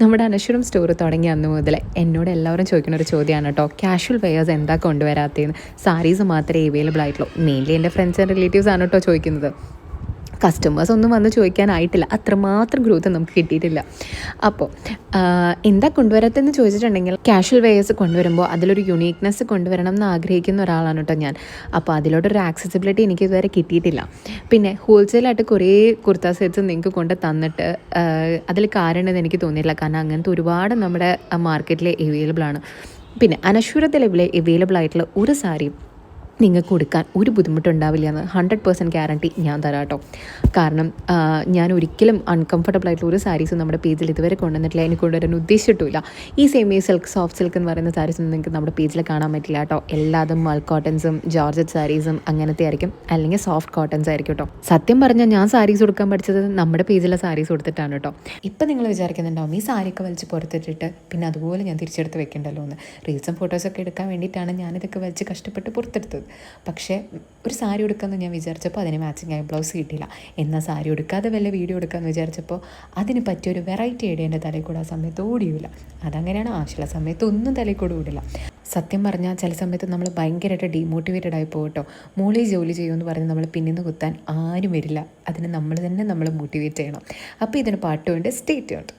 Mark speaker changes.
Speaker 1: നമ്മുടെ അനശ്വരം സ്റ്റോർ തുടങ്ങിയ അന്ന് മുതൽ എന്നോട് എല്ലാവരും ചോദിക്കുന്ന ഒരു ചോദ്യമാണ് കേട്ടോ, കാഷ്വൽ വെയേഴ്സ് എന്താ കൊണ്ടുവരാത്തതെന്ന്. സാരീസ് മാത്രമേ അവൈലബിൾ ആയിട്ടുള്ളൂ. മെയിൻലി എൻ്റെ ഫ്രണ്ട്സ് ആൻഡ് റിലേറ്റീവ്സ് ആണ് കേട്ടോ ചോദിക്കുന്നത്. കസ്റ്റമേഴ്സ് ഒന്നും വന്ന് ചോദിക്കാനായിട്ടില്ല, അത്രമാത്രം ഗ്രോത്ത് നമുക്ക് കിട്ടിയിട്ടില്ല. അപ്പോൾ എന്താ കൊണ്ടുവരാത്തതെന്ന് ചോദിച്ചിട്ടുണ്ടെങ്കിൽ, കാഷ്വൽ വെയേഴ്സ് കൊണ്ടുവരുമ്പോൾ അതിലൊരു യുണീക്നെസ് കൊണ്ടുവരണം എന്ന് ആഗ്രഹിക്കുന്ന ഒരാളാണ് കേട്ടോ ഞാൻ. അപ്പോൾ അതിലോട്ടൊരു ആക്സസിബിലിറ്റി എനിക്ക് ഇതുവരെ കിട്ടിയിട്ടില്ല. പിന്നെ ഹോൾസെയിലായിട്ട് കുറേ കുർത്ത സെറ്റ്സ് നിങ്ങൾക്ക് കൊണ്ട് തന്നിട്ട് അതിൽ കാരണം എനിക്ക് തോന്നിയില്ല. കാരണം അങ്ങനത്തെ ഒരുപാട് നമ്മുടെ മാർക്കറ്റിൽ അവൈലബിൾ ആണ്. പിന്നെ അനശ്വരത്തിൽ അവൈലബിൾ ആയിട്ടുള്ള ഒരു സാരിയും നിങ്ങൾക്ക് കൊടുക്കാൻ ഒരു ബുദ്ധിമുട്ടുണ്ടാവില്ല എന്ന് 100% ഗ്യാരണ്ടി ഞാൻ തരാം കേട്ടോ. കാരണം ഞാൻ ഒരിക്കലും അൺകംഫർട്ടബിൾ ആയിട്ടുള്ള ഒരു സാരീസും നമ്മുടെ പേജിൽ ഇതുവരെ കൊണ്ടുവന്നിട്ടില്ല, എനിക്ക് കൊണ്ടുവരാൻ ഉദ്ദേശിച്ചിട്ടില്ല. ഈ സെമി സിൽക്ക്, സോഫ്റ്റ് സിൽക്ക് എന്ന് പറയുന്ന സാരീസൊന്നും നിങ്ങൾക്ക് നമ്മുടെ പേജിൽ കാണാൻ പറ്റില്ല കേട്ടോ. എല്ലാതും മൾ കോട്ടൺസും ജോർജറ്റ് സാരീസും അങ്ങനത്തെ ആയിരിക്കും, അല്ലെങ്കിൽ സോഫ്റ്റ് കോട്ടൺസ് ആയിരിക്കും കേട്ടോ. സത്യം പറഞ്ഞാൽ ഞാൻ സാരീസ് കൊടുക്കാൻ പഠിച്ചത് നമ്മുടെ പേജിലെ സാരീസ് കൊടുത്തിട്ടാണ് കേട്ടോ. ഇപ്പം നിങ്ങൾ വിചാരിക്കുന്നുണ്ടാവും, ഈ സാരിയൊക്കെ വലിച്ച് പുറത്തിട്ടിട്ട് പിന്നെ അതുപോലെ ഞാൻ തിരിച്ചെടുത്ത് വെക്കേണ്ടല്ലോ എന്ന്. റീൽസും ഫോട്ടോസൊക്കെ എടുക്കാൻ വേണ്ടിയിട്ടാണ് ഞാനിതൊക്കെ വലിച്ച് കഷ്ടപ്പെട്ട് പുറത്തെടുത്തത്. പക്ഷേ ഒരു സാരി എടുക്കാമെന്ന് ഞാൻ വിചാരിച്ചപ്പോൾ അതിന് മാച്ചിങ് ആയ ബ്ലൗസ് കിട്ടിയില്ല. എന്നാൽ സാരി എടുക്കാതെ വല്ല വീഡിയോ എടുക്കാമെന്ന് വിചാരിച്ചപ്പോൾ അതിന് പറ്റിയൊരു വെറൈറ്റി ഐഡിയ എൻ്റെ തലയിൽ കൂടെ ആ സമയത്ത് ഓടിയില്ല. അതങ്ങനെയാണ്, ആവശ്യമുള്ള സമയത്ത് ഒന്നും തലയിൽ കൂടെ ഓടില്ല. സത്യം പറഞ്ഞാൽ ചില സമയത്ത് നമ്മൾ ഭയങ്കരമായിട്ട് ഡീമോട്ടിവേറ്റഡ് ആയി പോകട്ടോ. മോളി ജോലി ചെയ്യുമെന്ന് പറഞ്ഞ് നമ്മൾ പിന്നിന്ന് കുത്താൻ ആരും വരില്ല. അതിന് നമ്മൾ തന്നെ മോട്ടിവേറ്റ് ചെയ്യണം. അപ്പോൾ ഇതിന് പാട്ടുകൊണ്ട് സ്റ്റേ ട്യൂൺഡ്.